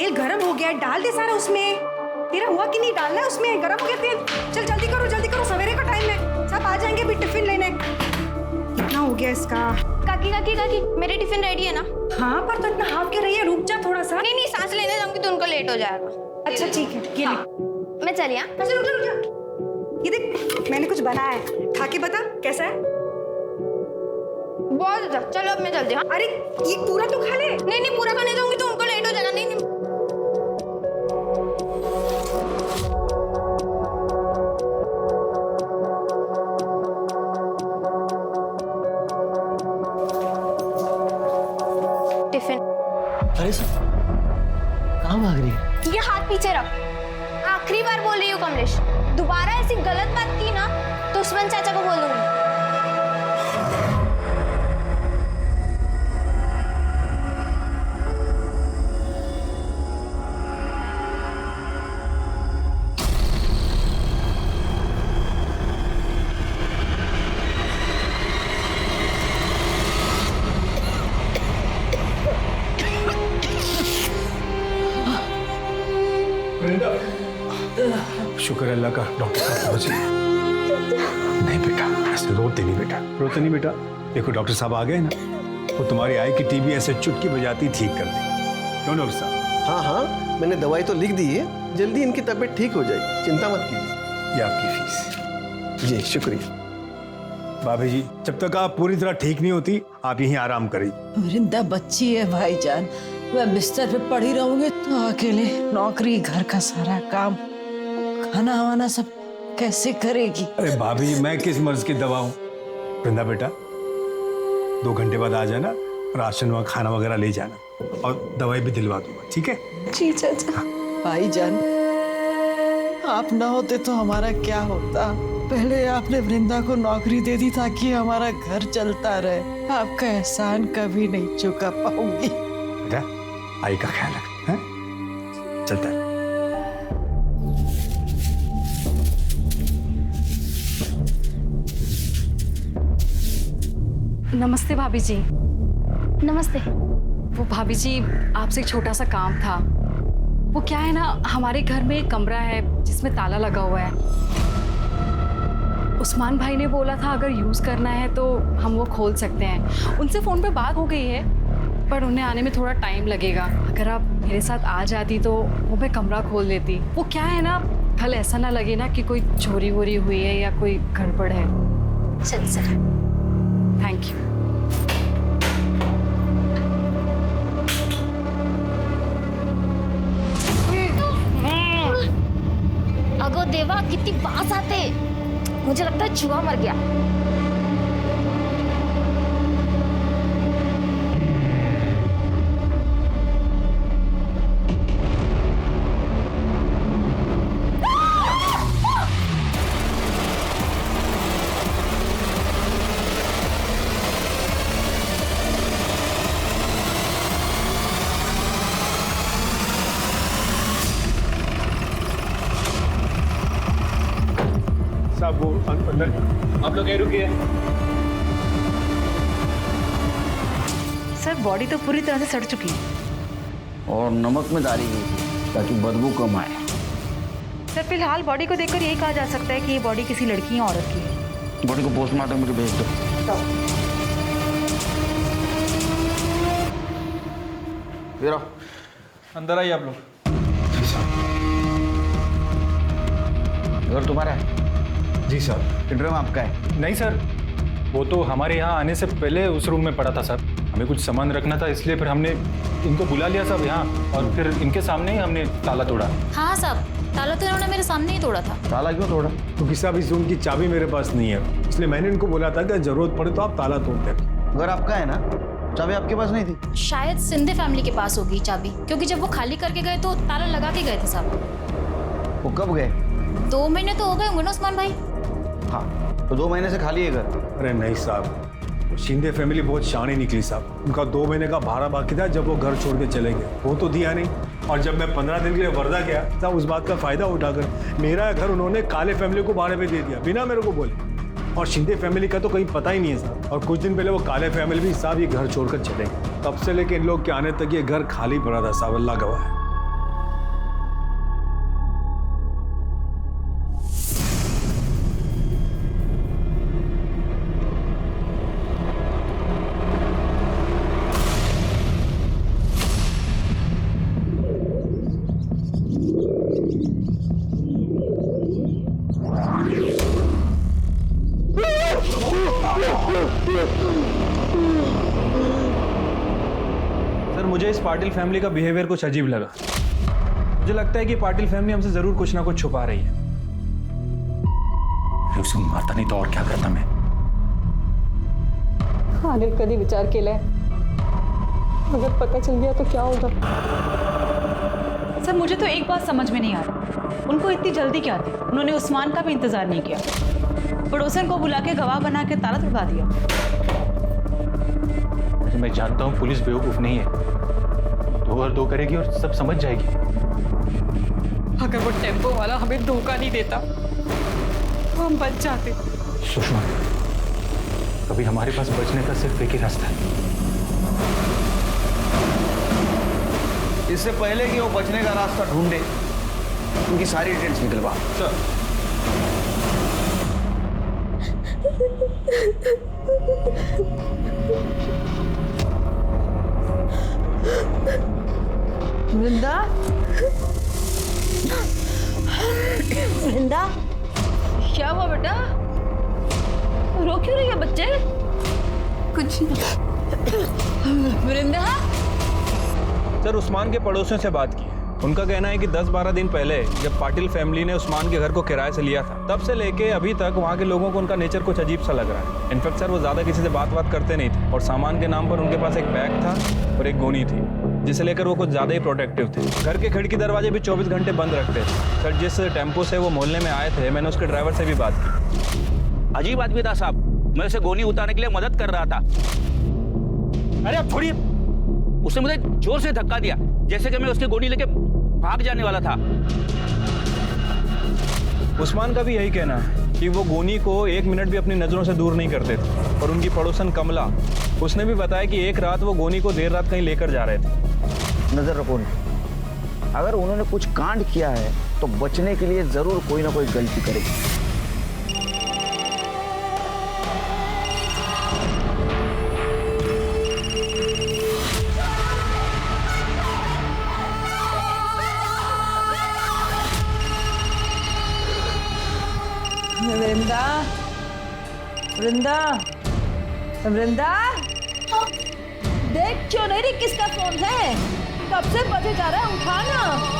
तेल गरम हो गया, डाल दे सारा उसमें। तेरा हुआ कि नहीं, डालना है उसमें, गरम हो गया तेल। चल जल्दी करो, सवेरे का टाइम है, सब आ जाएंगे भी टिफिन लेने। कितना हो गया इसका? काकी मेरी टिफिन रेडी है ना? हाँ पर तो इतना हाफ के रही है, रुक जा थोड़ा सा। नहीं सांस लेने जाऊंगी तो उनको लेट हो जाएगा। अच्छा ठीक है, ये ले। मैं चली। अच्छा रुक जा। ये देख मैंने कुछ बनाया है, खा के बता कैसा है। बहुत अच्छा, चलो अब मैं चलती हूँ। अरे ये पूरा तो खा ले। नहीं पूरा खाने जाऊंगी तो उनको लेट हो जाएगा। नहीं टिफिन। अरे सर कहाँ भाग रही है? ये हाथ पीछे रख। आखिरी बार बोल रही हूँ कमलेश, दोबारा ऐसी गलत बात की ना तो उस्मान चाचा को बोल दूंगी। शुक्र है अल्लाह का, डॉक्टर साहब पहुंच गए। नहीं बेटा, ऐसे रोते नहीं बेटा। देखो डॉक्टर साहब आ गए ना, वो तुम्हारी आई की टीबी ऐसे चुटकी बजाती ठीक कर देंगे। क्यों डॉक्टर साहब? हाँ मैंने दवाई तो लिख दी है, जल्दी इनकी तबीयत ठीक हो जाएगी, चिंता मत कीजिए। ये आपकी फीस। जी शुक्रिया। भाभी जी जब तक आप पूरी तरह ठीक नहीं होती आप यहीं आराम करिए। वृंदा बच्ची है भाईजान, मैं बिस्तर पे पड़ी रहूंगी तो अकेले नौकरी, घर का सारा काम, खाना वाना सब कैसे करेगी? अरे भाभी जी मैं किस मर्ज की दवा हूँ? वृंदा बेटा 2 घंटे बाद आ जाना, राशन व खाना वगैरह ले जाना और दवाई भी दिलवा दूंगा, ठीक है? जी चाचा। भाईजान आप ना होते तो हमारा क्या होता? पहले आपने वृंदा को नौकरी दे दी ताकि हमारा घर चलता रहे। आपका एहसान कभी नहीं चुका पाऊंगी। बेटा आई का ख्याल रख, हैं? चलता है। नमस्ते भाभी जी। नमस्ते। वो भाभी जी आपसे एक छोटा सा काम था। वो क्या है ना, हमारे घर में एक कमरा है जिसमें ताला लगा हुआ है। उस्मान भाई ने बोला था अगर यूज़ करना है तो हम वो खोल सकते हैं। उनसे फ़ोन पे बात हो गई है पर उन्हें आने में थोड़ा टाइम लगेगा। अगर आप मेरे साथ आ जाती तो वो मैं कमरा खोल देती। वो क्या है ना, कल ऐसा ना लगे ना कि कोई चोरी वोरी हुई है या कोई गड़बड़ है। चल सर। Thank you. अगो देवा कितनी बास आते, मुझे लगता है चूहा मर गया। साहब वो अंदर, आप लोग कहीं रुकिए। सर बॉडी तो पूरी तरह से सड़ चुकी है और नमक में डाली गई थी ताकि बदबू कम आए। सर फिलहाल बॉडी को देखकर यही कहा जा सकता है कि ये बॉडी किसी लड़की या औरत की है। बॉडी को पोस्टमार्टम के भेज दो। फिर अंदर आइए आप लोग। घर तुम्हारा है? जी सर। ड्रम आपका है? नहीं सर, वो तो हमारे यहाँ आने से पहले उस रूम में पड़ा था सर। हमें कुछ सामान रखना था इसलिए फिर हमने इनको बुला लिया सब यहाँ और फिर इनके सामने ही हमने ताला तोड़ा। हाँ साहब, ताला तो इन्होंने मेरे सामने ही तोड़ा था। ताला क्यों तोड़ा? क्योंकि साहब इस रूम की चाबी मेरे पास नहीं है, इसलिए मैंने इनको बोला था कि जरूरत पड़े तो आप ताला तोड़ दें। घर आपका है ना, चाबी आपके पास नहीं थी? शायद सिंधे फैमिली के पास होगी चाबी, क्योंकि जब वो खाली करके गए तो ताला लगा के गए थे साहब। वो कब गए? 2 महीने तो हो गए होंगे ना उस्मान भाई। हाँ तो 2 महीने से खाली है घर? अरे नहीं साहब, शिंदे फैमिली बहुत शानी निकली साहब। उनका 2 महीने का भाड़ा बाकी था जब वो घर छोड़ के चले गए, वो तो दिया नहीं। और जब मैं 15 दिन के लिए वर्धा गया तब उस बात का फायदा उठाकर मेरा घर उन्होंने काले फैमिली को भाड़े पे दे दिया बिना मेरे को बोले। और शिंदे फैमिली का तो कहीं पता ही नहीं है साहब। और कुछ दिन पहले वो काले फैमिली भी साहब ये घर छोड़कर चले गए। तब से लेके इन लोग के आने तक ये घर खाली पड़ा था साहब, अल्लाह गवाह है। मुझे इस पाटिल फैमिली का बिहेवियर कुछ अजीब लगा। मुझे लगता है कि पाटिल फैमिली हमसे जरूर कुछ ना कुछ छुपा रही है। उसको मारता नहीं तो और क्या करता मैं। अनिल कभी विचार केलाय, अगर पता चल गया तो क्या होगा? सर मुझे तो एक बात समझ में नहीं आ रही, उनको इतनी जल्दी क्या थी? उन्होंने उस्मान का भी इंतजार नहीं किया, पड़ोसन को बुला के गवाह बना के ताला तुड़वा दिया। मैं जानता हूँ पुलिस बेवकूफ नहीं है, 2 और 2 करेगी और सब समझ जाएगी। अगर वो टेम्पो वाला हमें धोखा नहीं देता तो हम बच जाते। सुषमा, कभी हमारे पास बचने का सिर्फ एक ही रास्ता है। इससे पहले कि वो बचने का रास्ता ढूंढे, उनकी सारी डिटेल्स निकलवा। वृंदा, वृंदा, क्या हुआ बेटा? रो क्यों रही है बच्चे? कुछ वृंदा? सर, उस्मान के पड़ोसियों से बात की है। उनका कहना है कि 10-12 दिन पहले जब पाटिल फैमिली ने उस्मान के घर को किराए से लिया था, तब से लेके अभी तक वहाँ के लोगों को उनका नेचर कुछ अजीब सा लग रहा है। इनफैक्ट सर, वो ज़्यादा किसी से बात करते नहीं थे और सामान के नाम पर उनके पास एक बैग था और एक गोनी थी, जिसे लेकर वो कुछ ज़्यादा ही प्रोटेक्टिव थे। घर के खिड़की दरवाजे भी 24 घंटे बंद रखते थे। सर, जिस टेम्पो से वो मोहल्ले में आए थे, मैंने उसके ड्राइवर से भी बात की। अजीब आदमी था साहब, मैं उसे गोनी उतारने के लिए मदद कर रहा था। अरे अब छोड़िए, उसने मुझे जोर से धक्का दिया, जैसे कि मैं उसकी गोनी लेके भाग जाने वाला था। उस्मान का भी यही कहना है कि वो गोनी को 1 मिनट भी अपनी नज़रों से दूर नहीं करते थे। और उनकी पड़ोसन कमला, उसने भी बताया कि एक रात वो गोनी को देर रात कहीं लेकर जा रहे थे। नजर रखो, अगर उन्होंने कुछ कांड किया है तो बचने के लिए जरूर कोई ना कोई गलती करेगी। वृंदा, वृंदा, वृंदा, देख क्यों नहीं रही किसका फोन है? कब से बजे जा रहा है, उठाना।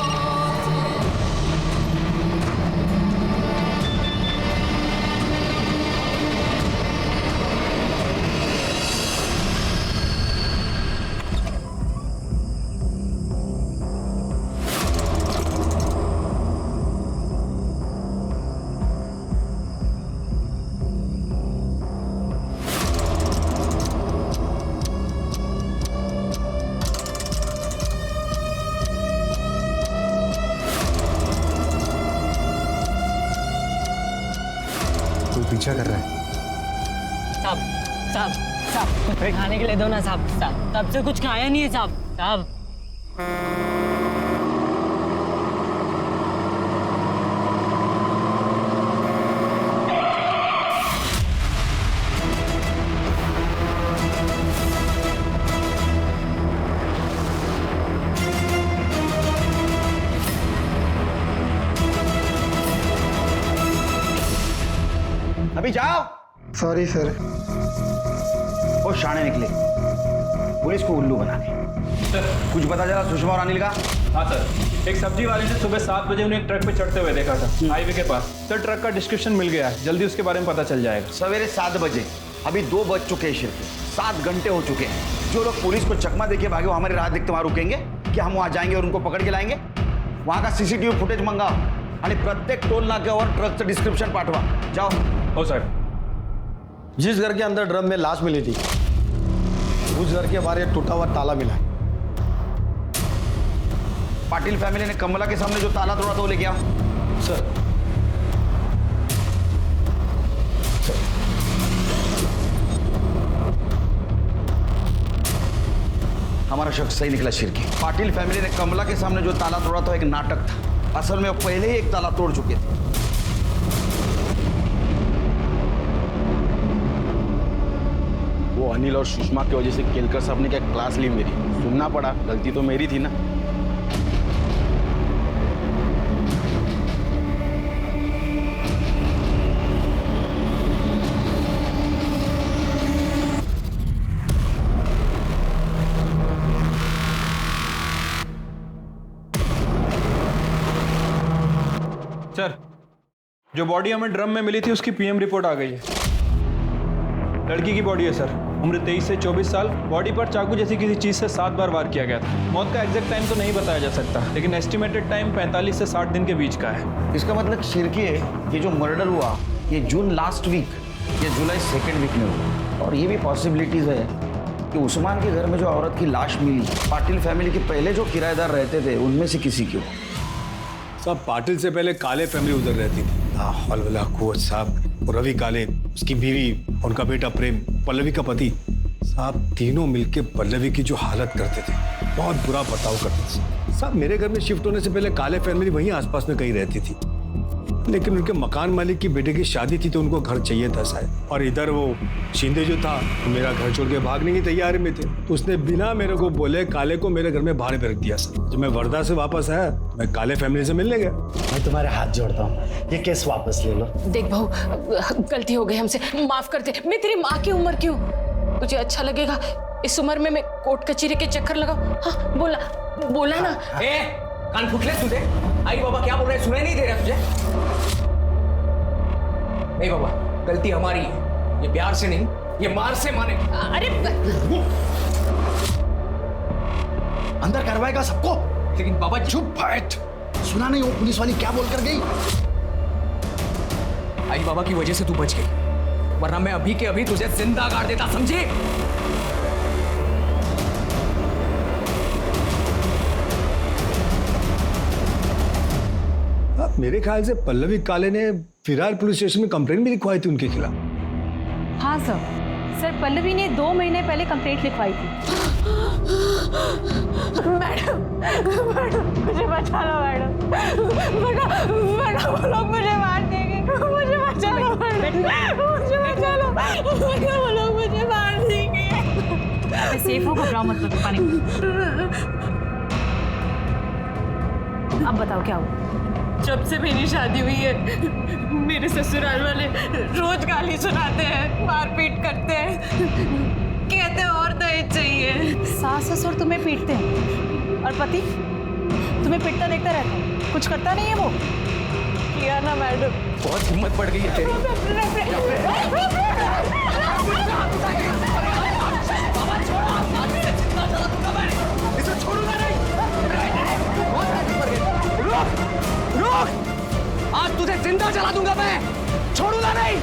पीछा कर रहा है। साहब, साहब, साहब, कुछ खाने के लिए दो ना साहब। साहब, तब से कुछ खाया नहीं है साहब। साहब, अभी जाओ। Sorry sir. वो शाणे निकले, पुलिस को उल्लू बना के। कुछ पता चला सुषमा और अनिल का? हाँ सर, एक सब्जी वाले ने सुबह 7 बजे उन्हें एक ट्रक पे चढ़ते हुए देखा था हाईवे के पास। सर, ट्रक का डिस्क्रिप्शन मिल गया है, जल्दी उसके बारे में पता चल जाएगा। सवेरे 7 बजे, अभी 2 बज चुके हैं, सिर्फ 7 घंटे हो चुके हैं। जो लोग पुलिस को चकमा देके भागे वो हमारी राह देखते वहां रुकेंगे क्या? हम वहां जाएंगे और उनको पकड़ के लाएंगे? वहां का सीसीटीवी फुटेज मंगाओ आणि प्रत्येक टोल नाक्यावर ट्रकचं डिस्क्रिप्शन पाठवा। जाओ। ओ सर, जिस घर के अंदर ड्रम में लाश मिली थी, उस घर के बाहर एक टूटा हुआ ताला मिला है। पाटिल फैमिली ने कमला के सामने जो ताला तोड़ा था वो लेके आओ। सर, हमारा शख्स सही निकला शिरकी। पाटिल फैमिली ने कमला के सामने जो ताला तोड़ा था एक नाटक था। असल में वो पहले ही एक ताला तोड़ चुके थे। वो अनिल और सुषमा की वजह से केलकर साहब ने क्या क्लास ली मेरी, सुनना पड़ा। गलती तो मेरी थी ना। जो बॉडी हमें ड्रम में मिली थी उसकी पीएम रिपोर्ट आ गई है। लड़की की बॉडी है सर, उम्र 23 से 24 साल। बॉडी पर चाकू जैसी किसी चीज से 7 बार वार किया गया था। मौत का एग्जैक्ट टाइम तो नहीं बताया जा सकता, लेकिन एस्टिमेटेड टाइम 45 से 60 दिन के बीच का है। इसका मतलब शिरकी है, ये जो मर्डर हुआ ये जून लास्ट वीक या जुलाई सेकेंड वीक में हुआ। और ये भी पॉसिबिलिटीज है कि उस्मान के घर में जो औरत की लाश मिली पाटिल फैमिली के पहले जो किराएदार रहते थे उनमें से किसी की हो। साहब पाटिल से पहले काले फैमिली उधर रहती थी। साहब रवि काले, उसकी बीवी, उनका बेटा प्रेम, पल्लवी का पति, साहब तीनों मिलके पल्लवी की जो हालत करते थे, बहुत बुरा बर्ताव करते थे। साहब मेरे घर में शिफ्ट होने से पहले काले फैमिली वहीं आसपास में कहीं रहती थी, लेकिन उनके मकान मालिक की बेटे की शादी थी तो उनको घर चाहिए था शायद। और इधर वो शिंदे जो था तो मेरा घर छोड़ के भागने की तैयारी में थे, तो उसने बिना मेरे को बोले काले को मेरे घर में भाड़े पे रख दिया। जब मैं वर्धा से वापस आया मैं काले फैमिली से मिलने गया। मैं तुम्हारे हाथ जोड़ता हूँ, ये केस वापस ले लो। देख बहू, गलती हो गई हमसे, माफ कर दे। मैं तेरी माँ की उम्र क्यों, तुझे अच्छा लगेगा इस उम्र में मैं कोर्ट कचहरी के चक्कर लगाऊं? हाँ बोला ना। कान फूट ले तुझे। आई बाबा क्या बोल रहे हैं, सुनाई नहीं दे रहा तुझे? नहीं बाबा, गलती हमारी है, ये प्यार से नहीं, ये मार से माने। अरे अंदर करवाएगा सबको। लेकिन बाबा चुप बैठ, सुना नहीं वो पुलिस वाली क्या बोल कर गई? आई बाबा की वजह से तू बच गई, वरना मैं अभी के अभी तुझे जिंदा गाड़ देता, समझे? मेरे ख्याल से पल्लवी काले ने फिरार पुलिस स्टेशन में कंप्लेंट भी लिखवाई थी उनके खिलाफ। हाँ सर, पल्लवी ने 2 महीने पहले कंप्लेंट लिखवाई थी। मैडम मुझे बचा लो मैडम, वो लोग मुझे मार देंगे, मुझे बचा लो मैडम, मुझे बचा लो, वो लोग मुझे मार देंगे। सेफ हो, घबराओ मत, पानी। अब बताओ क्या हुआ? जब से मेरी शादी हुई है मेरे ससुराल वाले रोज गाली सुनाते हैं, मारपीट करते हैं, कहते हैं और दहेज चाहिए। सास ससुर तुम्हें पीटते हैं और पति तुम्हें पिटता देखता रहता है, कुछ करता नहीं है वो? किया ना मैडम। बहुत हिम्मत बढ़ गई है तेरी। इसे छोड़ूंगा नहीं। रुक! आज तुझे जिंदा जला दूंगा मैं, छोड़ूंगा नहीं।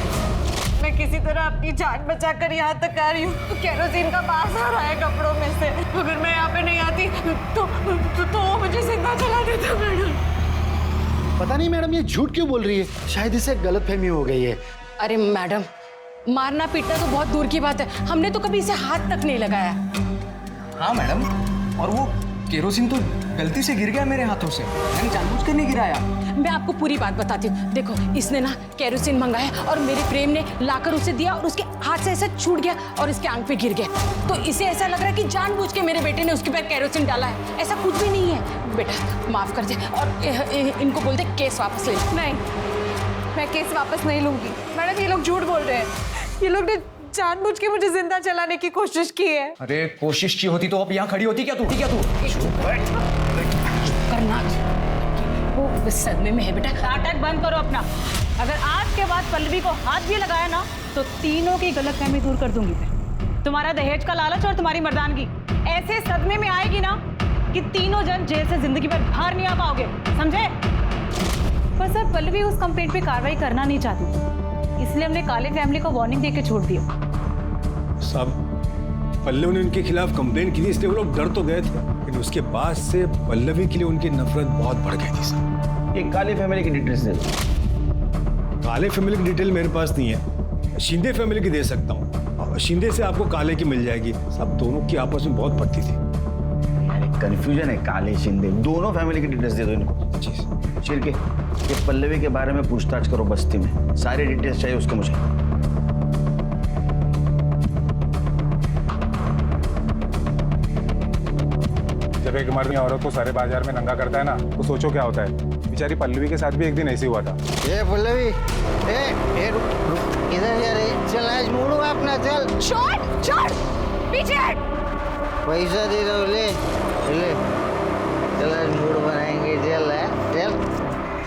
मैं किसी तरह अपनी जान बचाकर यहाँ तक आ रही हूँ, तो केरोसिन का बास आ रहा है कपड़ों में से। अगर मैं यहाँ पे नहीं आती तो वो मुझे जिंदा जला देता मैडम। पता नहीं मैडम ये झूठ क्यों बोल रही है, शायद इसे गलतफहमी हो गई है। अरे मैडम, मारना पीटना तो बहुत दूर की बात है, हमने तो कभी इसे हाथ तक नहीं लगाया। हाँ मैडम, और वो केरोसिन तो गलती से गिर गया मेरे हाथों से, मैंने जानबूझकर नहीं गिराया। मैं आपको पूरी बात बताती हूँ। देखो, इसने ना केरोसिन मंगाया और मेरे प्रेम ने लाकर उसे दिया और उसके हाथ से ऐसा छूट गया और इसके आंख पे गिर गया। तो इसे ऐसा लग रहा है कि जानबूझ के मेरे बेटे ने उसके पैर केरोसिन डाला है। ऐसा कुछ भी नहीं है। बेटा माफ कर दे और इनको बोल दे केस वापस ले। नहीं, मैं केस वापस नहीं लूंगी। मैडम ये लोग झूठ बोल रहे हैं, ये लोग ने जानबूझ के मुझे जिंदा जलाने की कोशिश की है। अरे कोशिश की होती तो अब यहाँ खड़ी होती क्या तू? करना वो सदमे में है बेटा। नाटक बंद करो अपना। अगर आज के बाद पल्लवी को हाथ भी लगाया ना तो तीनों की गलतफहमी दूर कर दूंगी मैं। तुम्हारा दहेज का लालच और तुम्हारी मर्दानगी ऐसे सदमे में आएगी ना कि तीनों जन जेल से जिंदगी भर बाहर नहीं आ पाओगे, समझे? पर सर पल्लवी उस कंप्लेंट पे कार्रवाई करना नहीं चाहती, इसलिए हमने काले फैमिली को वार्निंग देके छोड़ दिया। साहब पल्लवी ने उनके खिलाफ कंप्लेंट की थी, इसलिए वो लोग डर तो गए थे, लेकिन उसके बाद से पल्लवी के लिए उनकी नफरत बहुत बढ़ गई थी। साहब ये काले फैमिली की डिटेल्स दे दो। काले फैमिली की डिटेल मेरे पास नहीं है, शिंदे फैमिली की दे सकता हूँ। शिंदे से आपको काले की मिल जाएगी। सब दोनों की आपस में बहुत पड़ती थी। कंफ्यूजन है, काले शिंदे दोनों फैमिली की डिटेल्स दे दो इनको। जी चिरके, ये पल्लवी के बारे में पूछताछ करो बस्ती में, सारी डिटेल्स चाहिए उसको मुझे। जब एक मर्द औरत को सारे बाजार में नंगा करता है ना, तो सोचो क्या होता है। बेचारी पल्लवी के साथ भी एक दिन ऐसे हुआ था। ए पल्लवी, ए रुक इधर जा रही, चल आज मोड़ू अपना, चल। छोड़ पीछे हट। पैसा दे दो, ले चल आज मूड बनाएंगे, चल।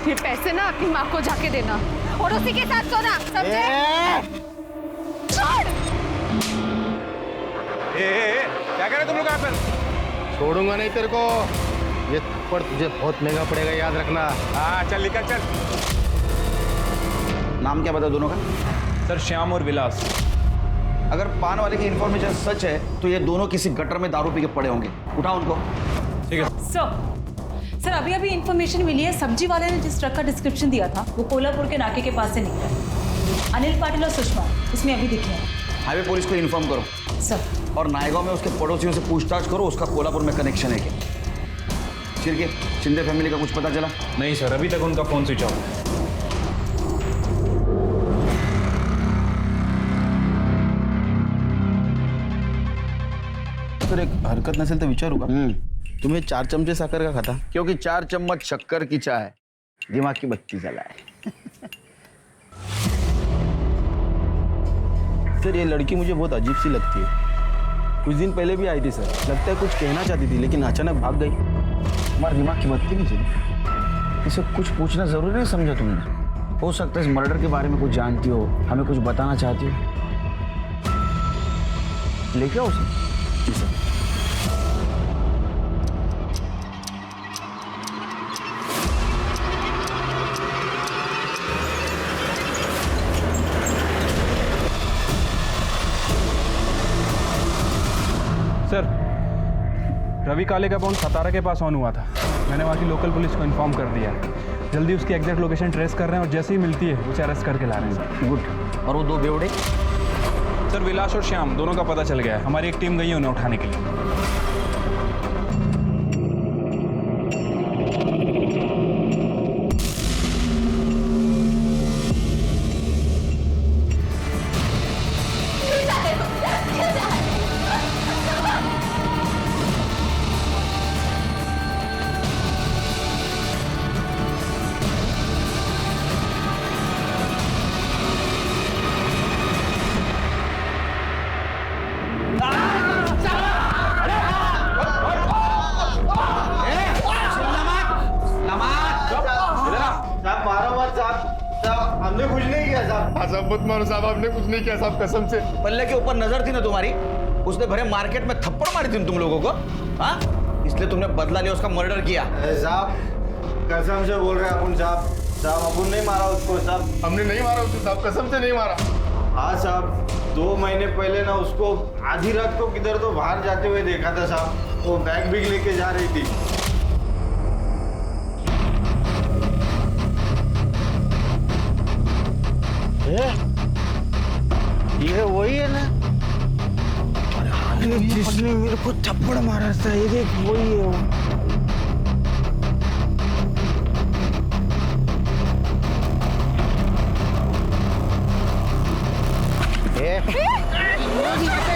ये पैसे ना अपनी माँ को जाके देना पड़ोसी के साथ सोना, समझे? छोड़। क्या कह रहे तुम लोग यहाँ पर? छोड़ूंगा नहीं तेरे को। ये थप्पड़ तुझे बहुत महंगा पड़ेगा, याद रखना। हाँ चल निकल चल। नाम क्या बता दोनों का? सर श्याम और विलास। अगर पान वाले की इंफॉर्मेशन सच है तो ये दोनों किसी गटर में दारू पी के पड़े होंगे। उठाओ उनको। ठीक है सर अभी अभी इंफॉर्मेशन मिली है, सब्जी वाले ने जिस ट्रक का डिस्क्रिप्शन दिया था वो कोल्हापुर के नाके के पास से निकला है। अनिल पाटिल और सुषमा उसमें अभी दिखे हैं। हाईवे पुलिस को इन्फॉर्म करो सर। और नायगांव में उसके पड़ोसियों से पूछताछ करो, उसका कोल्हापुर में कनेक्शन है क्या। चिरके, शिंदे फैमिली का कुछ पता चला? नहीं सर, अभी तक उनका फोन स्विच ऑफ है। सर एक हरकत नसेल तर विचारू का? तुम्ही 4 चमचे साखर का खाता? क्योंकि 4 चम्मच शक्कर की चाय दिमाग की बत्ती जलाए। सर ये लड़की मुझे बहुत अजीब सी लगती है। कुछ दिन पहले भी आई थी सर, लगता है कुछ कहना चाहती थी लेकिन अचानक भाग गई। हमारे दिमाग की बत्ती नहीं चली। इसे कुछ पूछना जरूरी नहीं समझा तुमने? हो सकता है इस मर्डर के बारे में कुछ जानती हो, हमें कुछ बताना चाहती हो। लेके आओ उसे। जी सर। सर रवि काले का फोन सतारा के पास ऑन हुआ था। मैंने वहाँ की लोकल पुलिस को इन्फॉर्म कर दिया। जल्दी उसकी एग्जैक्ट लोकेशन ट्रेस कर रहे हैं और जैसे ही मिलती है उसे अरेस्ट करके ला रहे हैं। गुड। और वो 2 बेवड़े? सर विलास और श्याम दोनों का पता चल गया है। हमारी एक टीम गई है उन्हें उठाने के लिए। हमने कुछ नहीं किया साहब। साहब मत मारो साहब, हमने कुछ नहीं किया साहब, कसम से। पल्ले के ऊपर नजर थी ना तुम्हारी, उसने भरे मार्केट में थप्पड़ मारी थी तुम लोगों को। हाँ, इसलिए तुमने बदला लिया, उसका मर्डर किया। साहब कसम से बोल रहे हैं अपन साहब। साहब अपन नहीं मारा उसको साहब। हमने नहीं मारा उसको साहब, कसम से नहीं मारा। हाँ साहब, 2 महीने पहले ना उसको आधी रात को किधर तो बाहर जाते हुए देखा था साहब। वो बैग भी लेके जा रही थी। ये वही है ना जिसने मेरे को थप्पड़ मारा था? ये देख वही है वो।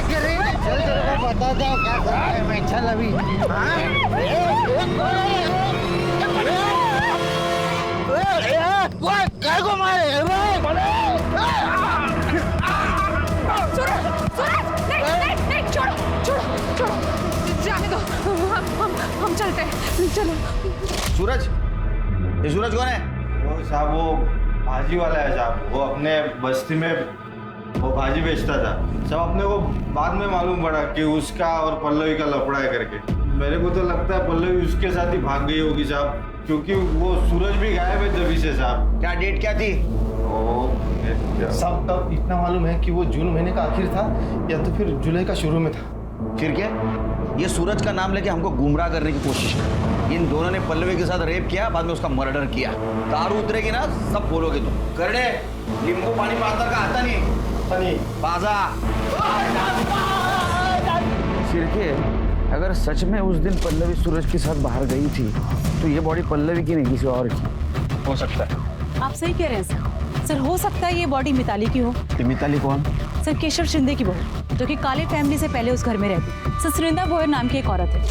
चल तेरे को बता दो क्या कर रहा है मैं। चल अभी। क्या को मारे? छोड़ो, जाने दो। हम चलते हैं, चलो। सूरज, ये सूरज कौन है? वो साहब वो भाजी वाला है साहब। वो अपने बस्ती में वो भाजी बेचता था सब। अपने को बाद में मालूम पड़ा कि उसका और पल्लवी का लफड़ा है करके। मेरे को तो लगता है पल्लवी उसके साथ ही भाग गई होगी साहब, क्योंकि वो सूरज भी गायब है तभी से साहब। क्या डेट क्या थी? साहब तब इतना मालूम है कि वो जून महीने का आखिर था या तो फिर जुलाई का शुरू में था। फिर क्या? ये सूरज का नाम लेके हमको गुमराह करने की कोशिश की। इन दोनों ने पल्लवी के साथ रेप किया, बाद में उसका मर्डर किया। दारू उतरेगी ना सब बोलोगे तुम। करने नींबू पानी पाता का आता नहीं बाजा। सिरके, अगर सच में उस दिन पल्लवी सूरज के साथ बाहर गई थी तो ये बॉडी पल्लवी की नहीं किसी और की हो सकता है। आप सही कह रहे हैं सर। हो सकता है ये बॉडी मिताली की हो। मिताली कौन? सर केशव शिंदे की बहू, जो कि काले फैमिली से पहले उस घर में रहती। सर सुरिंदा भोयर नाम की एक औरत है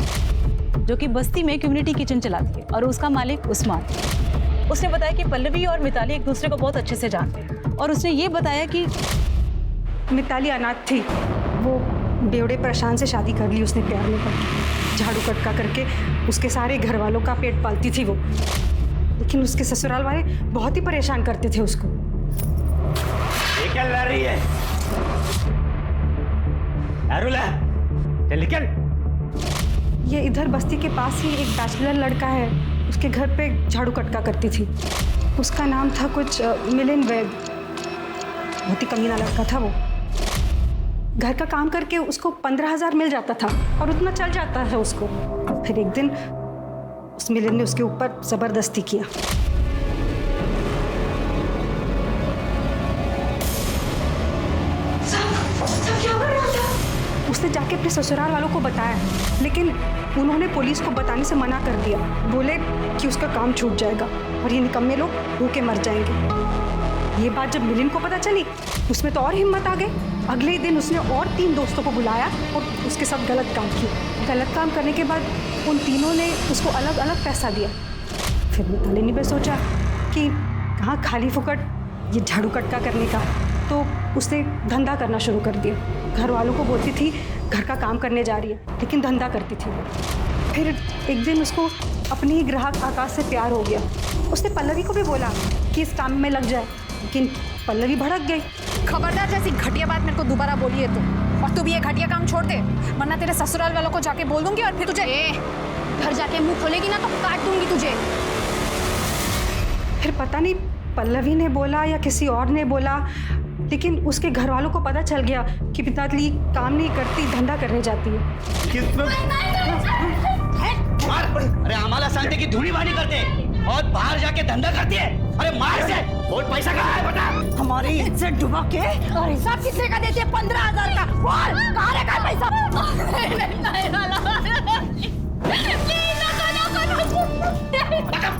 जो कि बस्ती में कम्युनिटी किचन चलाती है और उसका मालिक उस्मान। उसने बताया कि पल्लवी और मिताली एक दूसरे को बहुत अच्छे से जानते हैं और उसने ये बताया कि मिताली अनाथ थी। वो बेवड़े प्रशांत से शादी कर ली उसने प्यार में पड़कर। झाड़ू कटका करके उसके सारे घर वालों का पेट पालती थी वो। लेकिन उसके ससुराल वाले बहुत ही परेशान करते थे उसको। चिल्ला रही है? अरुला, चल निकल। ये इधर बस्ती के पास ही एक बैचलर लड़का है, उसके घर पे झाड़ू कटका करती थी। उसका नाम था कुछ मिलिंद वैद। बहुत ही कमीना लड़का था वो। घर का काम करके उसको 15,000 मिल जाता था और उतना चल जाता था उसको। फिर एक दिन उस मिलिंद ने उसके ऊपर जबरदस्ती किया। उसने जाके अपने ससुराल वालों को बताया, लेकिन उन्होंने पुलिस को बताने से मना कर दिया। बोले कि उसका काम छूट जाएगा और ये निकम्मे लोग भूखे मर जाएंगे। ये बात जब मिलिंद को पता चली, उसमें तो और हिम्मत आ गई। अगले ही दिन उसने और 3 दोस्तों को बुलाया और उसके साथ गलत काम किया। गलत काम करने के बाद उन तीनों ने उसको अलग अलग पैसा दिया। फिर मिताली ने सोचा कि कहाँ खाली फुकट ये झाड़ू कटका करने का, तो उसने धंधा करना शुरू कर दिया। घर वालों को बोलती थी घर का काम करने जा रही है, लेकिन धंधा करती थी। फिर एक दिन उसको अपने ही ग्राहक आकाश से प्यार हो गया। उसने पल्लवी को भी बोला कि इस काम में लग जाए, लेकिन पल्लवी भड़क गई। खबरदार, जैसी घटिया बात मेरे को दोबारा बोली है तुम। और तू भी ये घटिया काम छोड़ दे, वरना तेरे ससुराल वालों को जाके बोल दूंगी और फिर तुझे घर जाके मुंह खोलेगी ना तो काट दूंगी तुझे। फिर पता नहीं पल्लवी ने बोला या किसी और ने बोला, लेकिन उसके घर वालों को पता चल गया कि पिताली काम नहीं करती, धंधा करने जाती है। अरे आम्हाला सांगते कि धूनी वानी करते और बाहर जाके धंधा करती है। अरे मार से बोल, पैसा कहाँ है बता। हमारी इज्जत डुबा के और हिसाब कितने का देते हैं? 15,000 का। बोल, कहाँ रखा है पैसा?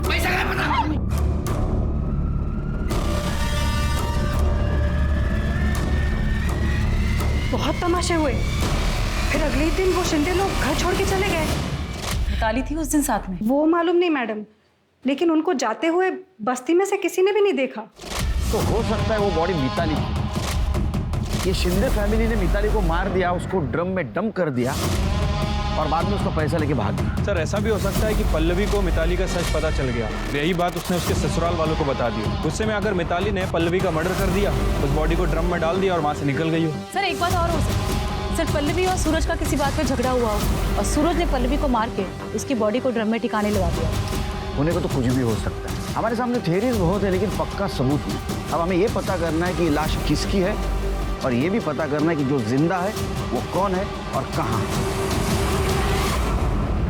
पैसा कहाँ बता। बहुत तमाशे हुए। फिर अगले दिन वो शिंदे लोग घर छोड़ के चले गए। मिताली थी उस दिन साथ में? वो मालूम नहीं मैडम, लेकिन उनको जाते हुए बस्ती में से किसी ने भी नहीं देखा। तो हो सकता है वो बॉडी मिताली की। ये शिंदे फैमिली ने मिताली को मार दिया, उसको ड्रम में डंप कर दिया और बाद में उसका पैसा लेके भाग गया। सर ऐसा भी हो सकता है कि पल्लवी को मिताली का सच पता चल गया, यही बात उसने उसके ससुराल वालों को बता दी। गुस्से में आकर मिताली ने पल्लवी का मर्डर कर दिया, उस बॉडी को ड्रम में डाल दिया और वहां से निकल गई हो। सर एक बात और हो सकती है, सर पल्लवी और सूरज का किसी बात पे झगड़ा हुआ हो और सूरज ने पल्लवी को मार के उसकी बॉडी को ड्रम में ठिकाने लगा दिया। होने को तो कुछ भी हो सकता है। हमारे सामने थ्योरीज बहुत है, लेकिन पक्का सबूत नहीं। अब हमें ये पता करना है कि लाश किसकी है और ये भी पता करना है कि जो जिंदा है वो कौन है और कहाँ।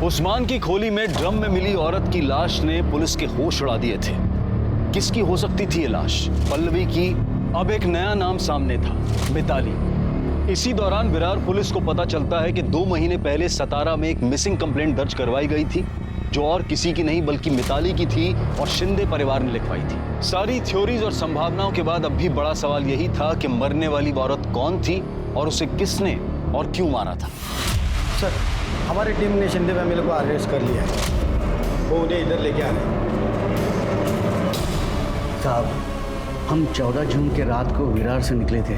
उस्मान की खोली में ड्रम में मिली औरत की लाश ने पुलिस के होश उड़ा दिए थे। किसकी हो सकती थी ये लाश? पल्लवी की। अब एक नया नाम सामने था, मिताली। इसी दौरान विरार पुलिस को पता चलता है कि 2 महीने पहले सतारा में एक मिसिंग कंप्लेंट दर्ज करवाई गई थी, जो और किसी की नहीं बल्कि मिताली की थी और शिंदे परिवार ने लिखवाई थी। सारी थ्योरीज और संभावनाओं के बाद अब भी बड़ा सवाल यही था कि मरने वाली औरत कौन थी और उसे किसने और क्यों मारा था। सर हमारी टीम ने शिंदे फैमिली को अरेस्ट कर लिया है, वो उन्हें इधर लेके आ रहे हैं। साहब हम 14 जून के रात को विरार से निकले थे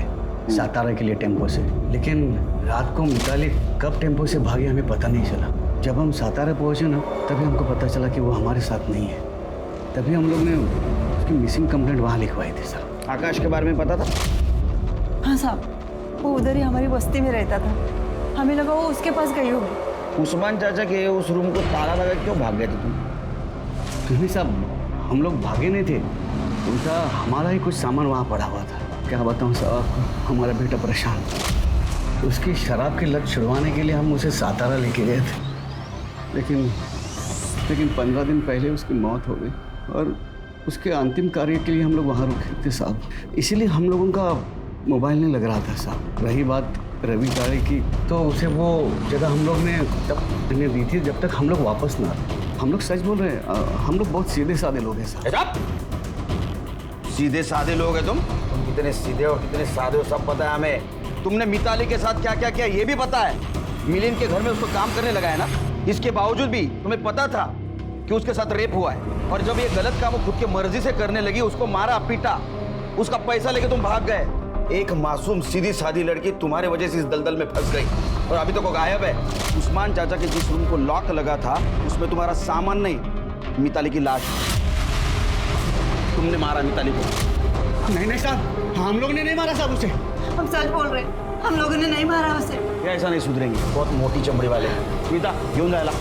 सातारा के लिए टेम्पो से, लेकिन रात को मिताली कब टेम्पो से भागी हमें पता नहीं चला। जब हम सातारा पहुंचे ना, तभी हमको पता चला कि वो हमारे साथ नहीं है। तभी हम लोग ने उसकी मिसिंग कंप्लेंट वहाँ लिखवाई थी। सर आकाश के बारे में पता था? हाँ साहब, वो उधर ही हमारी बस्ती में रहता था, हमें लगा वो उसके पास गई होगी। उस्मान चाचा के उस रूम को ताला लगा क्यों भाग गए थे तुम? नहीं साहब, हम लोग भागे नहीं थे, उनका हमारा ही कुछ सामान वहाँ पड़ा हुआ था। क्या बताऊँ साहब आपको, हमारा बेटा परेशान, तो उसकी शराब की लत छुड़वाने के लिए हम उसे सातारा लेके गए थे, लेकिन 15 दिन पहले उसकी मौत हो गई और उसके अंतिम कार्य के लिए हम लोग वहाँ रुके थे साहब। इसीलिए हम लोगों का मोबाइल नहीं लग रहा था साहब। रही बात रवि तारे की, तो उसे वो जगह हम लोग ने तब दी थी जब तक हम लोग वापस ना आते। हम लोग सच बोल रहे हैं, हम लोग बहुत सीधे साधे लोग हैं साहब। सीधे साधे लोग हैं तुम कितने सीधे और कितने साधे हो सब पता है हमें। तुमने मिताली के साथ क्या क्या किया ये भी पता है। मिलिंद के घर में उसको काम करने लगा है ना, इसके बावजूद भी तुम्हें पता था कि उसके साथ रेप हुआ है। और जब ये गलत काम वो खुद की मर्जी से करने लगी, उसको मारा पीटा, उसका पैसा लेके तुम भाग गए। एक मासूम सीधी सादी लड़की तुम्हारे वजह से इस दलदल में फंस गई और अभी तक वो गायब है। उस्मान चाचा के जिस रूम को लॉक लगा था उसमें तुम्हारा सामान नहीं, मिताली की लाश। तुमने मारा मिताली को। नहीं साहब, हम लोग ने नहीं मारा साहब उसे। हम सच बोल रहे हैं, हम लोगों ने नहीं मारा उसे। या ऐसा नहीं सुधरेंगे, बहुत मोटी चमड़ी वाले हैं। स्मिता घेऊन जायला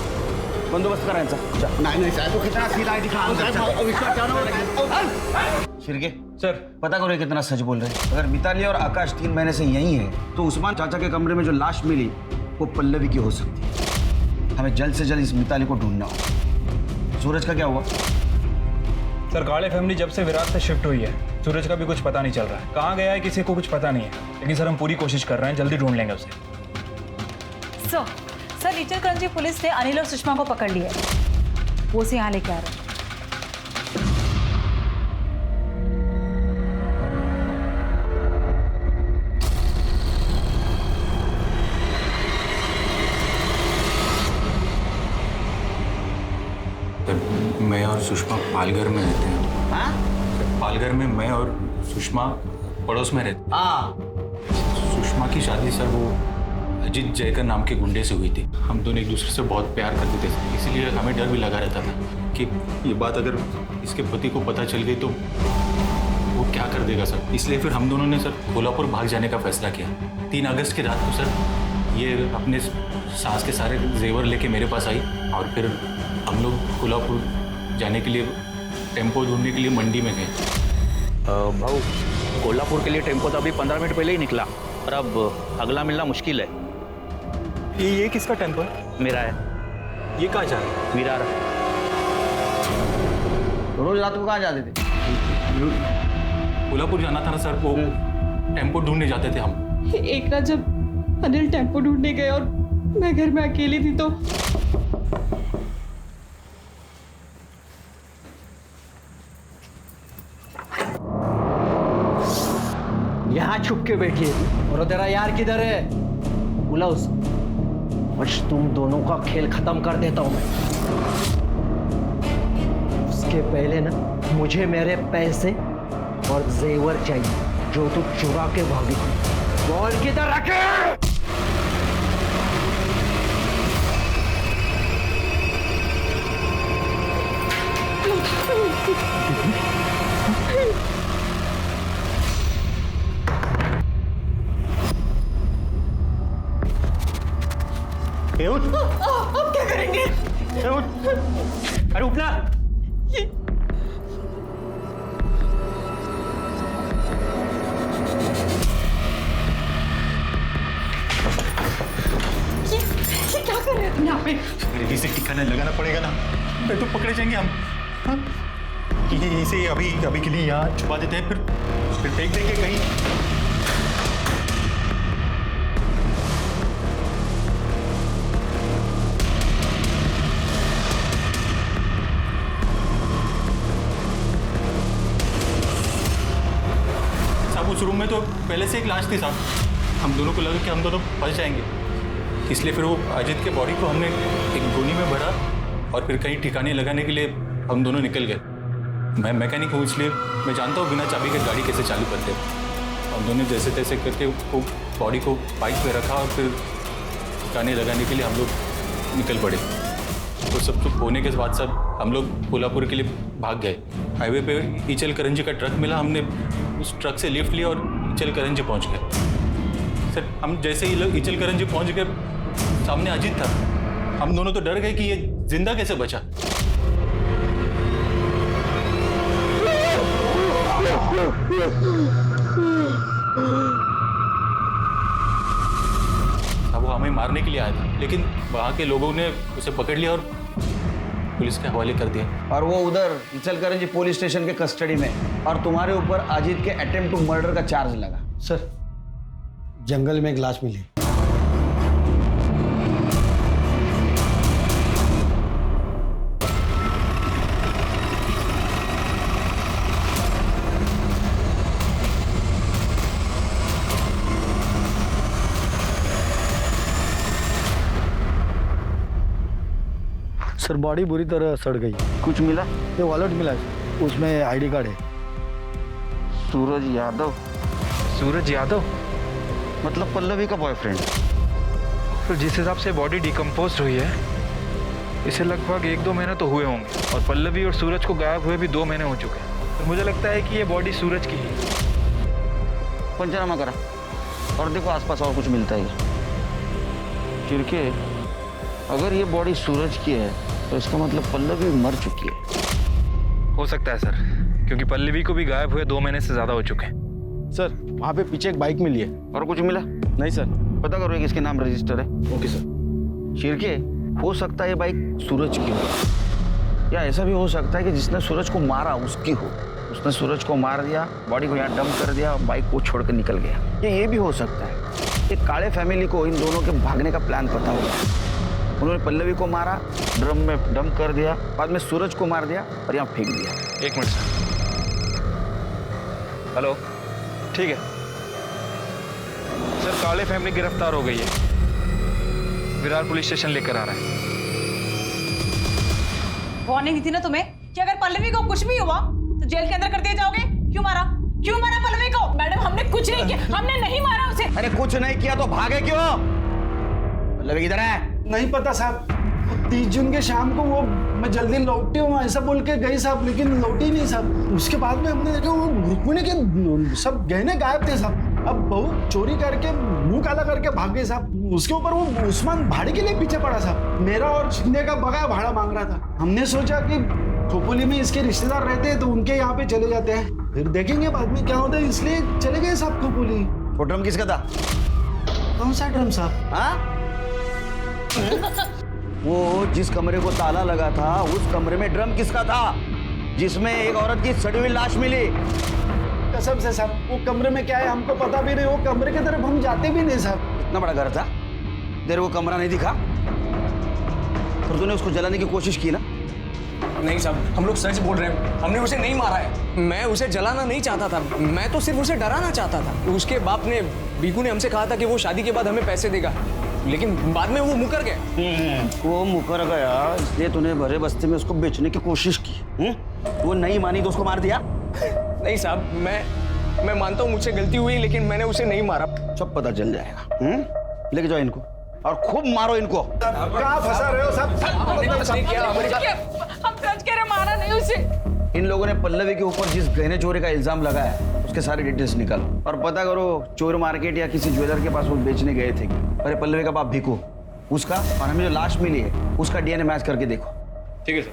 बंदोबस्त करायचा जा। नहीं साहब, वो कितना सीधा है दिखा। शिरके सर, पता करो ये कितना सच बोल रहे हैं। अगर मिताली और आकाश 3 महीने से यही है तो उस्मान चाचा के कमरे में जो लाश मिली वो पल्लवी की हो सकती है। हमें जल्द से जल्द इस मिताली को ढूंढना होगा। सूरज का क्या हुआ? सर काले फैमिली जब से विराट से शिफ्ट हुई है, सूरज का भी कुछ पता नहीं चल रहा है। कहाँ गया है किसी को कुछ पता नहीं है, लेकिन सर हम पूरी कोशिश कर रहे हैं, जल्दी ढूंढ लेंगे उसे। सर इचलकरंजी पुलिस ने अनिल और सुषमा को पकड़ लिया है, वो से यहाँ लेके आ रहे हैं। मैं और सुषमा पालघर में रहते हैं। हाँ? पालघर में मैं और सुषमा पड़ोस में रहते। हाँ। सुषमा की शादी सर वो अजीत जयकर नाम के गुंडे से हुई थी। हम दोनों एक दूसरे से बहुत प्यार करते थे, इसीलिए हमें डर भी लगा रहता था कि ये बात अगर इसके पति को पता चल गई तो वो क्या कर देगा सर। इसलिए फिर हम दोनों ने सर कोल्हापुर भाग जाने का फैसला किया। 3 अगस्त की रात को सर ये अपने सास के सारे जेवर लेके मेरे पास आई और फिर हम लोग कोल्हापुर जाने के लिए टेम्पो ढूंढने के लिए मंडी में गए। भाऊ कोल्हापुर के लिए टेम्पो तो अभी 15 मिनट पहले ही निकला, और अब अगला मिलना मुश्किल है। ये किसका टेम्पो है? मेरा है। ये कहाँ जा रहा है? विरार। रोज रात को कहाँ जाते थे? कोल्हापुर जाना था ना सर, वो टेम्पो ढूंढने जाते थे हम। एक रात जब अनिल टेम्पो ढूंढने गए और मैं घर में अकेली थी तो यहाँ छुप के बैठी है। और तेरा यार किधर है? बुला उसे। आज तुम दोनों का खेल खत्म कर देता हूं मैं। उसके पहले ना मुझे मेरे पैसे और जेवर चाहिए जो तू चुरा के भागी। बॉल किधर रखे? अब क्या करेंगे? अरे उठना। ये क्या कर रहे हैं यहाँ पे? अरे इसे ठिकाना लगाना पड़ेगा ना, नहीं तो पकड़े जाएंगे हम। हाँ? ये इसे अभी के लिए यहाँ छुपा देते हैं, फिर फेंक देंगे कहीं। उस रूम में तो पहले से एक लाश थी साहब। हम दोनों को लगा कि हम दोनों फंस जाएंगे, इसलिए फिर वो अजित के बॉडी को हमने एक गोनी में भरा और फिर कहीं ठिकाने लगाने के लिए हम दोनों निकल गए। मैं मैकेनिक हूँ, इसलिए मैं जानता हूँ बिना चाबी के गाड़ी कैसे चालू करते हैं। हम दोनों जैसे तैसे करके वो बॉडी को पाइप पे रखा और फिर ठिकाने लगाने के लिए हम लोग निकल पड़े। तो सब कुछ होने के बाद सब हम लोग कोल्हापुर के लिए भाग गए। हाईवे पे इचलकरंजी का ट्रक मिला, हमने उस ट्रक से लिफ्ट लिया और इचलकरंजी पहुंच गए। सर हम जैसे ही लोग इचलकरंजी पहुंच गए, सामने अजीत था। हम दोनों तो डर गए कि ये जिंदा कैसे बचा। अब वो हमें मारने के लिए आया था, लेकिन वहाँ के लोगों ने उसे पकड़ लिया और पुलिस के हवाले कर दिया। और वो उधर इचलकरंजी पुलिस स्टेशन के कस्टडी में, और तुम्हारे ऊपर अजीत के अटेम्प्ट टू मर्डर का चार्ज लगा। सर जंगल में एक लाश मिली। सर बॉडी बुरी तरह सड़ गई। कुछ मिला? ये वॉलेट मिला, उसमें आईडी कार्ड है। सूरज यादव? सूरज यादव मतलब पल्लवी का बॉयफ्रेंड? तो जिस हिसाब से बॉडी डिकम्पोज हुई है, इसे लगभग 1-2 महीने तो हुए होंगे, और पल्लवी और सूरज को गायब हुए भी 2 महीने हो चुके हैं। तो मुझे लगता है कि ये बॉडी सूरज की है। पंचनामा करा और देखो आसपास और कुछ मिलता है। चिरके, अगर ये बॉडी सूरज की है तो इसका मतलब पल्लवी मर चुकी है। हो सकता है सर, क्योंकि पल्लवी को भी गायब हुए 2 महीने से ज्यादा हो चुके हैं। सर वहाँ पे पीछे एक बाइक मिली है। और कुछ मिला? नहीं सर। पता करो किसके नाम रजिस्टर है। Okay sir. चिरके, हो सकता है ये बाइक सूरज की हो, या ऐसा भी हो सकता है कि जिसने सूरज को मारा उसकी हो। उसने सूरज को मार दिया, बॉडी को यहाँ डंप कर दिया, बाइक को छोड़कर निकल गया। ये भी हो सकता है कि काले फैमिली को इन दोनों के भागने का प्लान पता होगा। उन्होंने पल्लवी को मारा, ड्रम में डंप कर दिया, बाद में सूरज को मार दिया और यहाँ फेंक दिया। 1 मिनट सर। हेलो, ठीक है सर। काले फैमिली गिरफ्तार हो गई है, विरार पुलिस स्टेशन लेकर आ रहा है। वार्निंग दी थी ना तुम्हें कि अगर पल्लवी को कुछ भी हुआ तो जेल के अंदर कर दिए जाओगे। क्यों मारा पल्लवी को? मैडम हमने कुछ नहीं किया, हमने नहीं मारा उसे। अरे कुछ नहीं किया तो भागे क्यों? पल्लवी किधर है? नहीं पता साहब। 30 जून के शाम को वो मैं जल्दी लौटी हूँ ऐसा बोल के गई साहब, लेकिन लौटी नहीं साहब। उसके बाद में हमने देखा वो रुक्मिणी के सब गहने गायब थे साहब। अब बहू चोरी करके मुंह काला करके भाग गई साहब। उसके ऊपर वो उस्मान भाड़े के लिए पीछे पड़ा साहब। मेरा और शिंदे का बकाया भाड़ा मांग रहा था। हमने सोचा कि खोपोली में इसके रिश्तेदार रहते हैं तो उनके यहाँ पे चले जाते हैं, फिर देखेंगे बाद में क्या होता है, इसलिए चले गए साहब खोपोली। वो ड्रम किसका था? कौन सा ड्रम साहब? हाँ? वो जिस कमरे को ताला लगा था उस कमरे में ड्रम किसका था जिसमें एक औरत की सड़ी हुई लाश मिली? कसम से साहब, वो कमरे में क्या है हमको पता भी नहीं। वो कमरे की तरफ हम जाते भी नहीं साहब। इतना बड़ा घर था, तेरे को कमरा नहीं दिखा? फिर तूने उसको जलाने की कोशिश की ना? नहीं साहब, हम लोग सच बोल रहे हैं, हमने उसे नहीं मारा है। मैं उसे जलाना नहीं चाहता था, मैं तो सिर्फ उसे डराना चाहता था। उसके बाप ने, बीकू ने हमसे कहा था कि वो शादी के बाद हमें पैसे देगा, लेकिन बाद में वो मुकर गए। वो मुकर गया इसलिए तूने भरे बस्ती में उसको बेचने की कोशिश की। वो नहीं मानी तो उसको मार दिया? नहीं साहब, मैं मानता हूँ मुझसे गलती हुई, लेकिन मैंने उसे नहीं मारा। सब पता चल जाएगा। लेके जाओ इनको और खूब मारो इनको। कहाँ फंसा रहे हो साहब? हम सच कह रहे, मारा नहीं उसे। इन लोगों ने पल्लवी के ऊपर जिस गहने चोरी का इल्जाम लगाया उसके सारे डिटेल्स निकालो और पता करो चोर मार्केट या किसी ज्वेलर के पास वो बेचने गए थे। अरे पल्लवी का बाप भीकू, उसका और हमें जो लाश मिली है उसका डीएनए मैच करके देखो। ठीक है सर।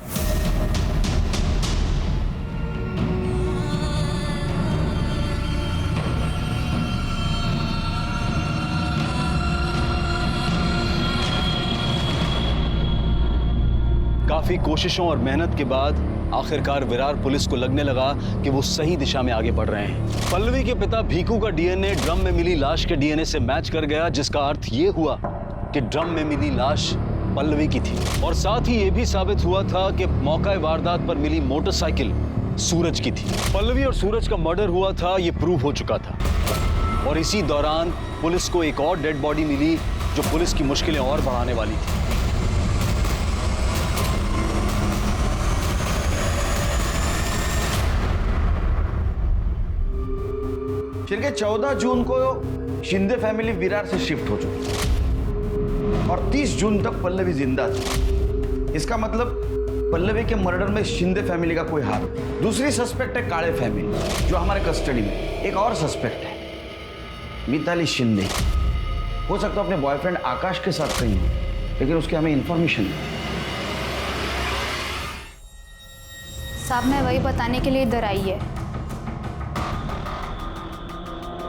काफी कोशिशों और मेहनत के बाद आखिरकार विरार पुलिस को लगने लगा कि वो सही दिशा में आगे बढ़ रहे हैं। पल्लवी के पिता भीकू का डीएनए ड्रम में मिली लाश के डीएनए से मैच कर गया, जिसका अर्थ ये हुआ कि ड्रम में मिली लाश पल्लवी की थी। और साथ ही ये भी साबित हुआ था कि मौका वारदात पर मिली मोटरसाइकिल सूरज की थी। पल्लवी और सूरज का मर्डर हुआ था, ये प्रूव हो चुका था। और इसी दौरान पुलिस को एक और डेड बॉडी मिली जो पुलिस की मुश्किलें और बढ़ाने वाली थी। फिर के 14 जून को शिंदे फैमिली विरार से शिफ्ट हो चुकी और 30 जून तक पल्लवी जिंदा थी। इसका मतलब पल्लवी के मर्डर में शिंदे फैमिली का कोई हाथ नहीं। दूसरी सस्पेक्ट है काले फैमिली जो हमारे कस्टडी में। एक और सस्पेक्ट है मिताली शिंदे। हो सकता है अपने बॉयफ्रेंड आकाश के साथ कहीं हो, लेकिन उसकी हमें इंफॉर्मेशन नहीं। साहब मैं वही बताने के लिए इधर आई है।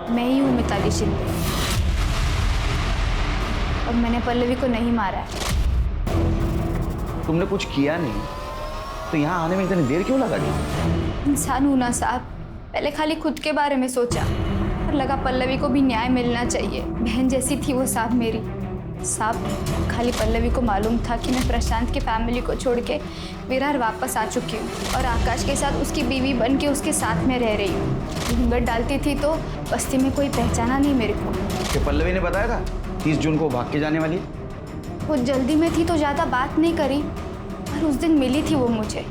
मैं ही हूँ मिताली शिंदे और मैंने पल्लवी को नहीं मारा है। तुमने कुछ किया नहीं तो यहाँ आने में इतनी देर क्यों लगा दी? इंसान हूँ ना साहब, पहले खाली खुद के बारे में सोचा और लगा पल्लवी को भी न्याय मिलना चाहिए। बहन जैसी थी वो साहब मेरी। साहब खाली पल्लवी को मालूम था कि मैं प्रशांत की फैमिली को छोड़ के विरार वापस आ चुकी हूँ और आकाश के साथ उसकी बीवी बन के उसके साथ में रह रही हूँ। घूंघट डालती थी तो बस्ती में कोई पहचाना नहीं मेरे को। कि पल्लवी ने बताया था 30 जून को भाग के जाने वाली है? वो जल्दी में थी तो ज़्यादा बात नहीं करी और उस दिन मिली थी वो मुझे।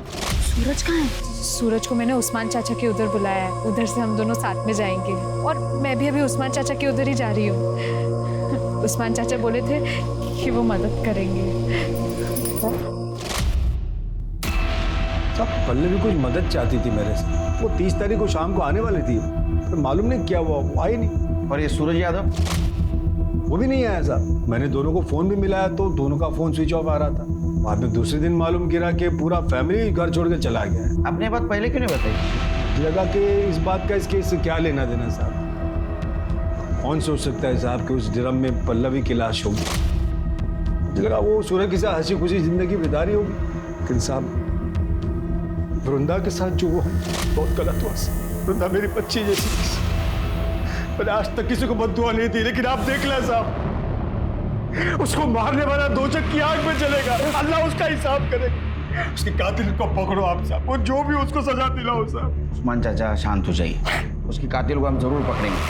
सूरज कहाँ है? सूरज को मैंने उस्मान चाचा के उधर बुलाया है, उधर से हम दोनों साथ में जाएंगे। और मैं भी अभी उस्मान चाचा के उधर ही जा रही हूँ। उस्मान चाचा बोले थे कि वो मदद करेंगे। साहब पल्लवी कुछ मदद चाहती थी मेरे से। वो 30 तारीख को शाम को आने वाली थी, पर मालूम नहीं क्या हुआ, वो आई नहीं। और ये सूरज यादव वो भी नहीं आया साहब। मैंने दोनों को फोन भी मिलाया तो दोनों का फोन स्विच ऑफ आ रहा था। बाद में दूसरे दिन मालूम गिरा कि पूरा फैमिली घर छोड़ के चला गया है। आपने बात पहले क्यों नहीं बताई? लगा कि इस बात का इसके इससे क्या लेना देना साहब। कौन सोच सकता है साहब कि उस ड्रम में पल्लवी की लाश होगी। लगा वो सूरज के साथ हंसी खुशी जिंदगी बिता रही होगी, लेकिन साहब वृंदा के साथ जो हुआ बहुत गलत हुआ। वृंदा मेरी बच्ची जैसी, मैंने आज तक किसी को बद्दुआ नहीं दी, लेकिन आप देख लें साहब, उसको मारने वाला दोजख की आग में चलेगा। अल्लाह उसका हिसाब करेगा। उसके कातिल को पकड़ो आप साहब, वो जो भी उसको सजा दिलाओ साहब। उस्मान चाचा शांत हो जाइए, उसकी कातिल को हम जरूर पकड़ेंगे।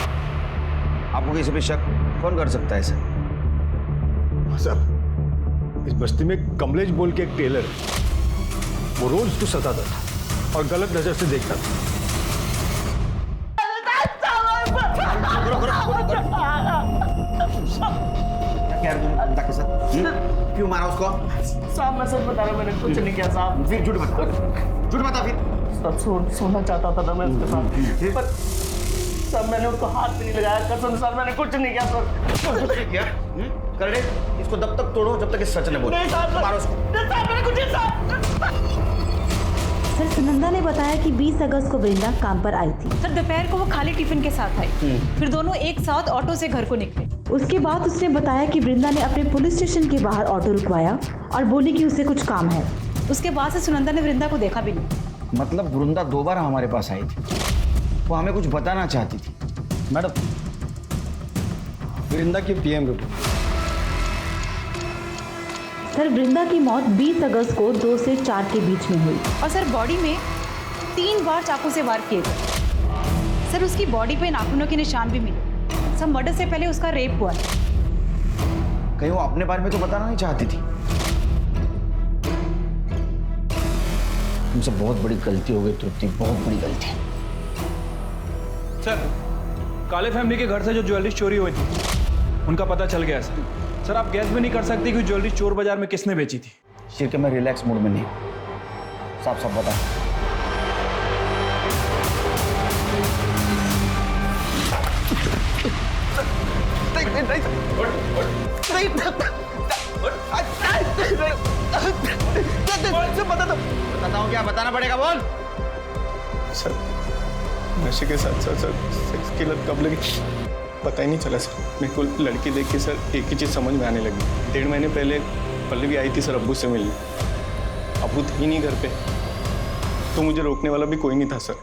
आपको किसी पे शक कौन कर सकता है सर? साहब इस बस्ती में कमलेश बोल के एक टेलर है, वो रोज उसको सताता था और गलत नजर से देखता था। क्यों मारा उसको? साहब मैं सच बता रहा, मैंने कुछ नहीं किया साहब। फिर झूठ बता, झूठ बता फिर। सब सोना चाहता था ना मैं उसके साथ, पर सर मैंने उसको हाथ भी नहीं लगाया, कसम सर मैंने कुछ नहीं किया सर। कुछ नहीं किया? करड़े इसको तब तक तोड़ो जब तक ये सच न बोले। नहीं साहब, मारो उसको। साहब मैंने कुछ नहीं साहब। सर सुनंदा ने बताया कि 20 अगस्त को वृंदा काम पर आई थी। सर दोपहर को वो खाली टिफिन के साथ आई, फिर दोनों एक साथ ऑटो से घर को निकले। उसके बाद उसने बताया कि वृंदा ने अपने पुलिस स्टेशन के बाहर ऑटो रुकवाया और बोली कि उसे कुछ काम है। उसके बाद से सुनंदा ने वृंदा को देखा भी नहीं। मतलब वृंदा 2 बार हमारे पास आई थी, वो हमें कुछ बताना चाहती थी। मैडम वृंदा की पीएम रिपोर्ट। सर वृंदा की मौत 20 अगस्त को 2 से 4 के बीच में हुई और सर बॉडी में 3 बार चाकू से वार किए गए। सर उसकी बॉडी पे नाखूनों के निशान भी मिले। सर मर्डर से पहले उसका रेप हुआ। कहीं वो अपने बारे में तो बताना नहीं चाहती थी? तुमसे बहुत बड़ी गलती हो गई तृप्ति, बहुत बड़ी गलती। सर काले फैमिली के घर से जो ज्वेलरी चोरी हुई थी उनका पता चल गया सर। सर आप गैस भी नहीं कर सकते कि ज्वेलरी चोर बाजार में किसने बेची थी। शिरके मैं रिलैक्स मूड में नहीं, साफ साफ बता। बताता हूँ क्या बताना पड़ेगा, बोल। सर नशे के साथ साथ सर सेक्स की लत कब लगी पता ही नहीं चला सर। मेरे को लड़की देख के सर एक ही चीज़ समझ में आने लगी। 1.5 महीने पहले पल्लवी आई थी सर अब्बू से मिलने। अब्बू थे ही नहीं घर पे, तो मुझे रोकने वाला भी कोई नहीं था सर।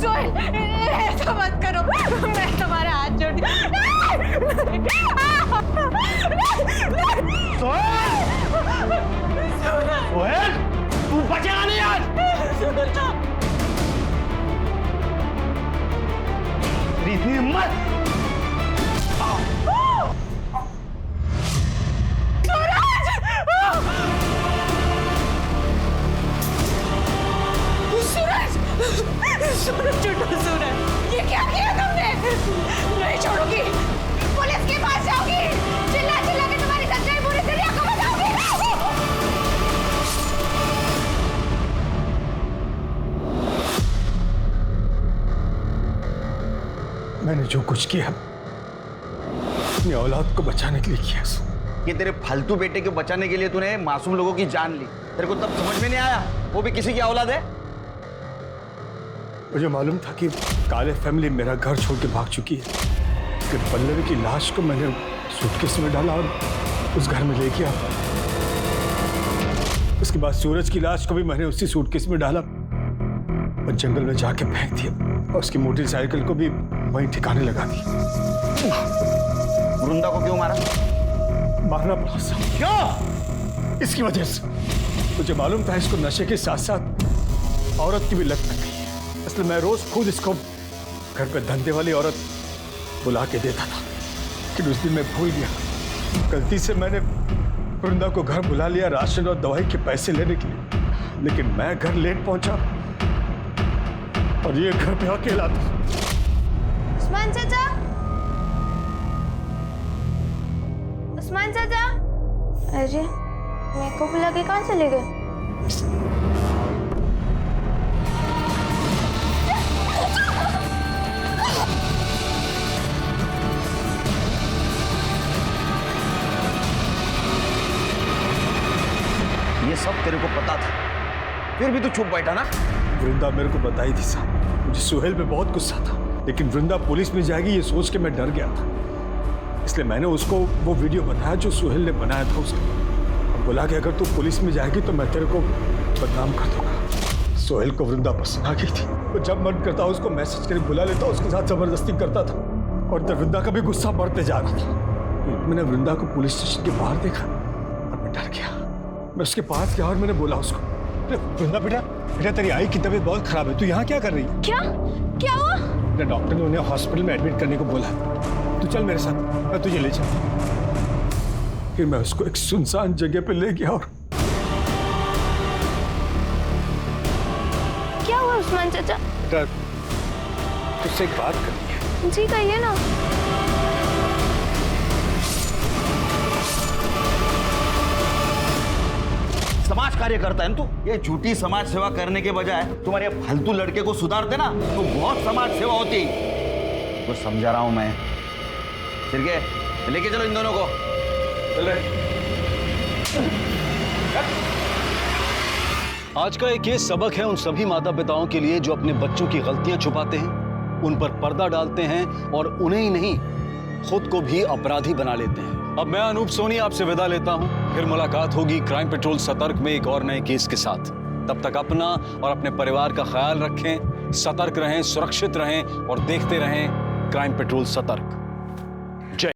सोहेल ऐसा मत करो, मैं तुम्हारा हाथ जोड़। सोहेल तू बचेगा नहीं आज। इतनी हिम्मत। सूरज छोटू सूरज, ये क्या किया तुमने? नहीं छोड़ूंगी, पुलिस के पास जाओगी, चिल्ला चिल्ला के तुम्हारी सच्चाई पूरी दुनिया को बताओगी। मैंने जो कुछ किया अपनी औलाद को बचाने के लिए किया। ये तेरे फालतू बेटे को बचाने के लिए तूने मासूम लोगों की जान ली। तेरे को तब समझ में नहीं आया वो भी किसी की औलाद है? मुझे मालूम था कि काले फैमिली मेरा घर छोड़ के भाग चुकी है, लेकिन पल्लवी की लाश को मैंने सूटकेस में डाला और उस घर में लेके आया। उसके बाद सूरज की लाश को भी मैंने उसी सूटकेस में डाला और जंगल में जाके फेंक दिया और उसकी मोटरसाइकिल को भी वहीं ठिकाने लगा दी। वृंदा को क्यों मारा? मारना पड़ा साहब। क्यों? इसकी वजह से। मुझे मालूम था इसको नशे के साथ साथ औरत की भी लत लग गई है, इसलिए मैं रोज खुद इसको घर पे धंधे वाली औरत बुला के देता था। लेकिन उस दिन मैं भूल गया, गलती से मैंने वृंदा को घर बुला लिया राशन और दवाई के पैसे लेने के लिए, लेकिन मैं घर लेट पहुंचा और ये घर पे अकेला था। उस्मान चाचा, उस्मान चाचा, अरे मेरे को बुला के कहाँ चले गए? ये सब तेरे को पता था, फिर भी तू चुप बैठा ना। वृंदा मेरे को बताई थी साहब, मुझे सुहेल पे बहुत गुस्सा था, लेकिन वृंदा पुलिस में जाएगी ये सोच के मैं डर गया था, इसलिए मैंने उसको वो वीडियो बताया जो सुहेल ने बनाया था उसे। अब बोला कि अगर तू पुलिस में जाएगी तो मैं तेरे को बदनाम कर दूंगा। सुहेल को वृंदा पसंद आ गई थी, तो जब मन करता उसको मैसेज करके बुला लेता, उसके साथ जबरदस्ती करता था, और वृंदा का भी गुस्सा बढ़ते जा रहा था। मैंने वृंदा को पुलिस स्टेशन के बाहर देखा और मैं डर गया। मैं उसके पास गया और मैंने बोला उसको, वृंदा बेटा बेटा तेरी आई की तबीयत बहुत खराब है, तू यहाँ क्या कर रही है? क्या हुआ? डॉक्टर ने उन्हें हॉस्पिटल में एडमिट करने को बोला, तू चल मेरे साथ, मैं तुझे ले चल। फिर मैं उसको एक सुनसान जगह पे ले गया। और क्या हुआ उस्मान चाचा? बेटा तुझसे एक बात करनी है। जी कहिए ना। समाज कार्य करता है ना तू, ये झूठी समाज सेवा करने के बजाय तुम्हारे फालतू लड़के को सुधार देना तो बहुत समाज सेवा होती। तो समझा रहा हूं मैं। चल के लेके चलो इन दोनों को। चल रहे। आज का एक ये सबक है उन सभी माता पिताओं के लिए जो अपने बच्चों की गलतियां छुपाते हैं, उन पर पर्दा डालते हैं और उन्हें ही नहीं खुद को भी अपराधी बना लेते हैं। अब मैं अनूप सोनी आपसे विदा लेता हूं, फिर मुलाकात होगी क्राइम पेट्रोल सतर्क में एक और नए केस के साथ। तब तक अपना और अपने परिवार का ख्याल रखें, सतर्क रहें, सुरक्षित रहें और देखते रहें क्राइम पेट्रोल सतर्क।